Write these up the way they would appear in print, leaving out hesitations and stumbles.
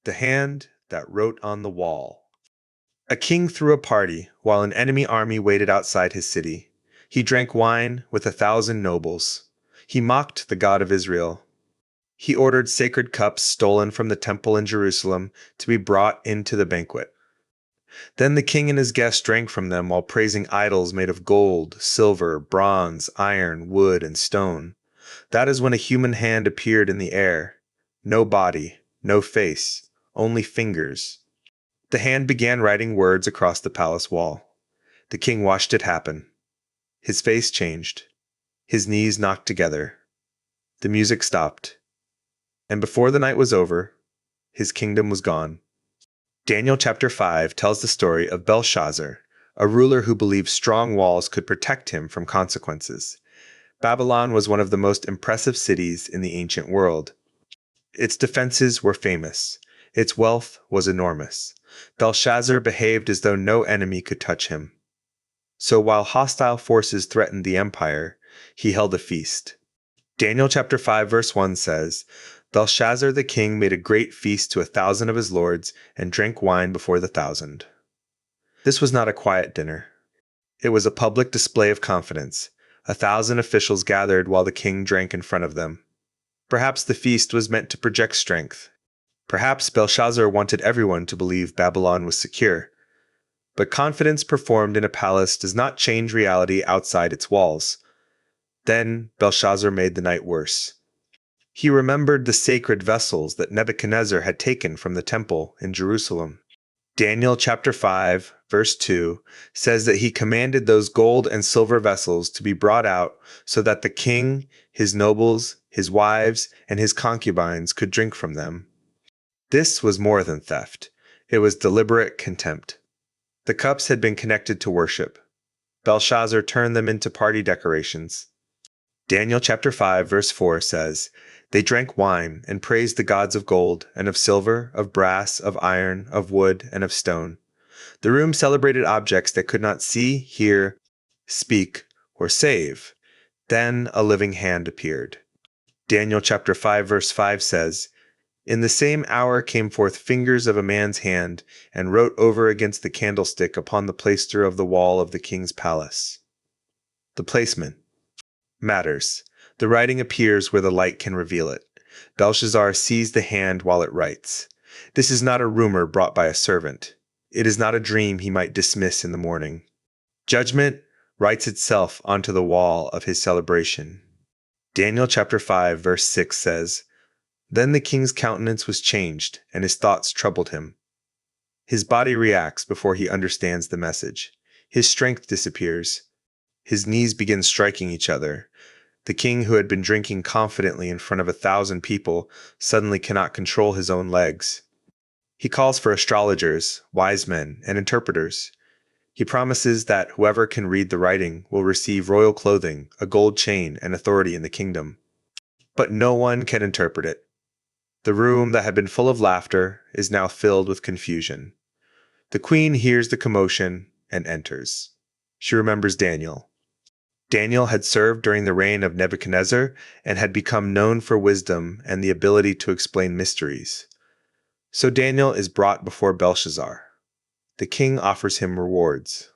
The hand that wrote on the wall. A king threw a party while an enemy army waited outside his city. He drank wine with 1,000 nobles. He mocked the God of Israel. He ordered sacred cups stolen from the temple in Jerusalem to be brought into the banquet. Then the king and his guests drank from them while praising idols made of gold, silver, bronze, iron, wood, and stone. That is when a human hand appeared in the air. No body, no face, only fingers. The hand began writing words across the palace wall. The king watched it happen. His face changed. His knees knocked together. The music stopped. And before the night was over, his kingdom was gone. Daniel chapter 5 tells the story of Belshazzar, a ruler who believed strong walls could protect him from consequences. Babylon was one of the most impressive cities in the ancient world. Its defenses were famous. Its wealth was enormous. Belshazzar behaved as though no enemy could touch him. So while hostile forces threatened the empire, he held a feast. Daniel chapter 5 verse 1 says, Belshazzar the king made a great feast to 1,000 of his lords and drank wine before the 1,000. This was not a quiet dinner. It was a public display of confidence. 1,000 officials gathered while the king drank in front of them. Perhaps the feast was meant to project strength. Perhaps Belshazzar wanted everyone to believe Babylon was secure. But confidence performed in a palace does not change reality outside its walls. Then Belshazzar made the night worse. He remembered the sacred vessels that Nebuchadnezzar had taken from the temple in Jerusalem. Daniel chapter 5, verse 2 says that he commanded those gold and silver vessels to be brought out so that the king, his nobles, his wives, and his concubines could drink from them. This was more than theft. It was deliberate contempt. The cups had been connected to worship. Belshazzar turned them into party decorations. Daniel chapter 5 verse 4 says, They drank wine and praised the gods of gold and of silver, of brass, of iron, of wood, and of stone. The room celebrated objects that could not see, hear, speak, or save. Then a living hand appeared. Daniel chapter 5 verse 5 says, In the same hour came forth fingers of a man's hand, and wrote over against the candlestick upon the plaister of the wall of the king's palace. The placement matters. The writing appears where the light can reveal it. Belshazzar sees the hand while it writes. This is not a rumor brought by a servant. It is not a dream he might dismiss in the morning. Judgment writes itself onto the wall of his celebration. Daniel chapter 5 verse 6 says, Then the king's countenance was changed, and his thoughts troubled him. His body reacts before he understands the message. His strength disappears. His knees begin striking each other. The king who had been drinking confidently in front of 1,000 people suddenly cannot control his own legs. He calls for astrologers, wise men, and interpreters. He promises that whoever can read the writing will receive royal clothing, a gold chain, and authority in the kingdom. But no one can interpret it. The room that had been full of laughter is now filled with confusion. The queen hears the commotion and enters. She remembers Daniel. Daniel had served during the reign of Nebuchadnezzar and had become known for wisdom and the ability to explain mysteries. So Daniel is brought before Belshazzar. The king offers him rewards.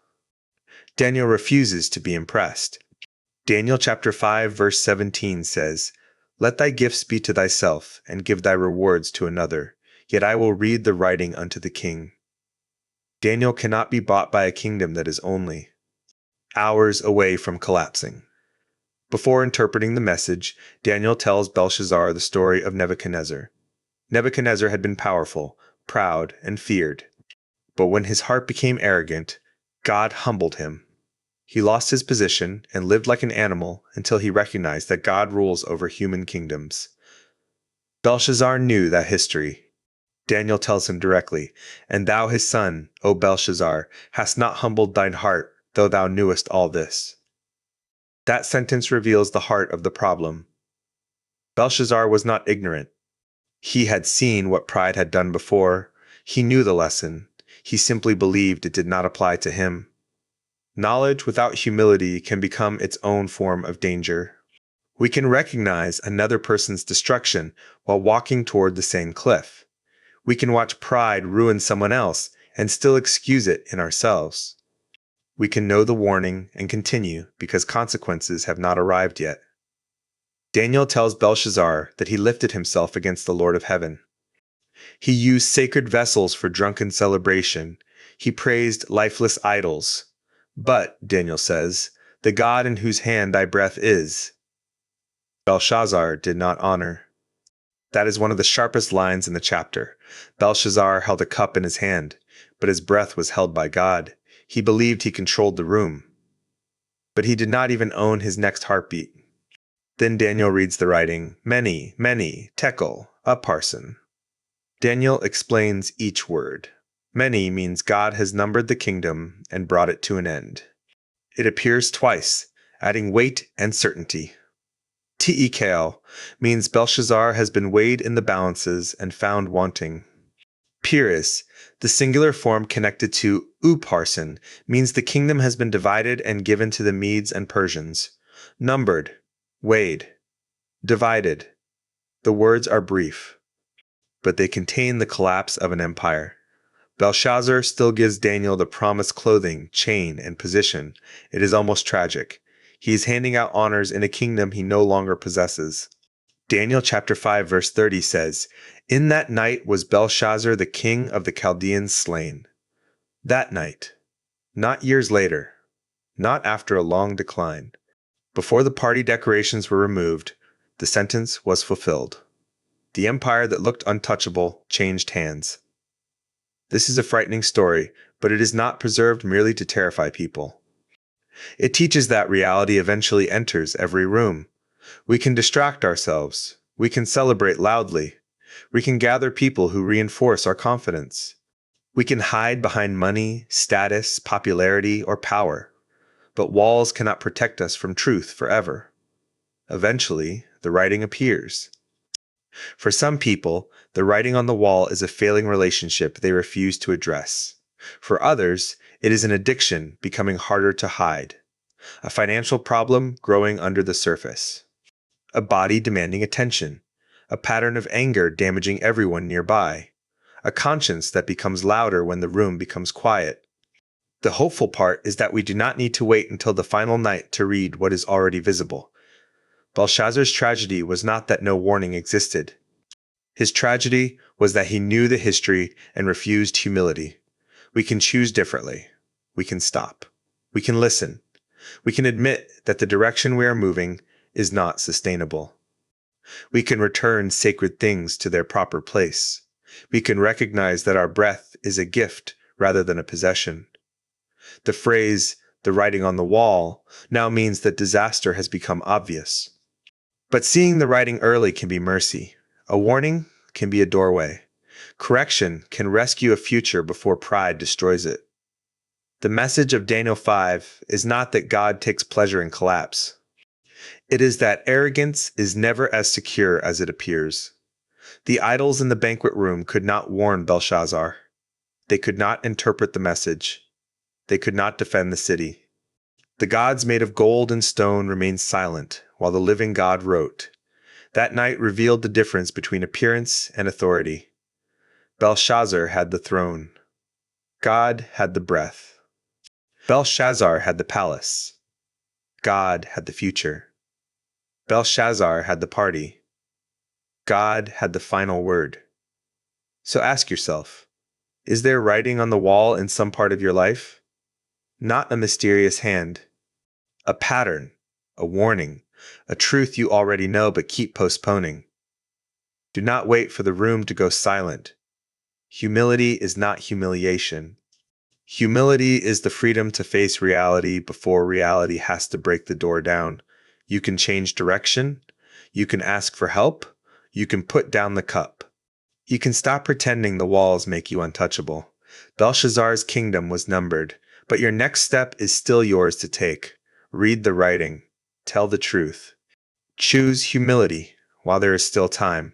Daniel refuses to be impressed. Daniel chapter 5 verse 17 says, Let thy gifts be to thyself, and give thy rewards to another, yet I will read the writing unto the king. Daniel cannot be bought by a kingdom that is only hours away from collapsing. Before interpreting the message, Daniel tells Belshazzar the story of Nebuchadnezzar. Nebuchadnezzar had been powerful, proud, and feared. But when his heart became arrogant, God humbled him. He lost his position and lived like an animal until he recognized that God rules over human kingdoms. Belshazzar knew that history. Daniel tells him directly, And thou his son, O Belshazzar, hast not humbled thine heart, though thou knewest all this. That sentence reveals the heart of the problem. Belshazzar was not ignorant. He had seen what pride had done before. He knew the lesson. He simply believed it did not apply to him. Knowledge without humility can become its own form of danger. We can recognize another person's destruction while walking toward the same cliff. We can watch pride ruin someone else and still excuse it in ourselves. We can know the warning and continue because consequences have not arrived yet. Daniel tells Belshazzar that he lifted himself against the Lord of heaven. He used sacred vessels for drunken celebration. He praised lifeless idols. But, Daniel says, the God in whose hand thy breath is, Belshazzar did not honor. That is one of the sharpest lines in the chapter. Belshazzar held a cup in his hand, but his breath was held by God. He believed he controlled the room. But he did not even own his next heartbeat. Then Daniel reads the writing, many, many, tekel, upharsin. Daniel explains each word. Many means God has numbered the kingdom and brought it to an end. It appears twice, adding weight and certainty. Tekel means Belshazzar has been weighed in the balances and found wanting. Pyrrhus, the singular form connected to upharsin, means the kingdom has been divided and given to the Medes and Persians. Numbered, weighed, divided. The words are brief, but they contain the collapse of an empire. Belshazzar still gives Daniel the promised clothing, chain, and position. It is almost tragic. He is handing out honors in a kingdom he no longer possesses. Daniel chapter 5 verse 30 says, In that night was Belshazzar the king of the Chaldeans slain. That night. Not years later. Not after a long decline. Before the party decorations were removed, the sentence was fulfilled. The empire that looked untouchable changed hands. This is a frightening story, but it is not preserved merely to terrify people. It teaches that reality eventually enters every room. We can distract ourselves. We can celebrate loudly. We can gather people who reinforce our confidence. We can hide behind money, status, popularity, or power. But walls cannot protect us from truth forever. Eventually, the writing appears. For some people, the writing on the wall is a failing relationship they refuse to address. For others, it is an addiction becoming harder to hide. A financial problem growing under the surface. A body demanding attention. A pattern of anger damaging everyone nearby. A conscience that becomes louder when the room becomes quiet. The hopeful part is that we do not need to wait until the final night to read what is already visible. Belshazzar's tragedy was not that no warning existed. His tragedy was that he knew the history and refused humility. We can choose differently. We can stop. We can listen. We can admit that the direction we are moving is not sustainable. We can return sacred things to their proper place. We can recognize that our breath is a gift rather than a possession. The phrase, the writing on the wall, now means that disaster has become obvious. But seeing the writing early can be mercy. A warning can be a doorway. Correction can rescue a future before pride destroys it. The message of Daniel 5 is not that God takes pleasure in collapse. It is that arrogance is never as secure as it appears. The idols in the banquet room could not warn Belshazzar. They could not interpret the message. They could not defend the city. The gods made of gold and stone remained silent, while the living God wrote. That night revealed the difference between appearance and authority. Belshazzar had the throne. God had the breath. Belshazzar had the palace. God had the future. Belshazzar had the party. God had the final word. So ask yourself, is there writing on the wall in some part of your life? Not a mysterious hand. A pattern, a warning, a truth you already know but keep postponing. Do not wait for the room to go silent. Humility is not humiliation. Humility is the freedom to face reality before reality has to break the door down. You can change direction. You can ask for help. You can put down the cup. You can stop pretending the walls make you untouchable. Belshazzar's kingdom was numbered, but your next step is still yours to take. Read the writing. Tell the truth. Choose humility while there is still time.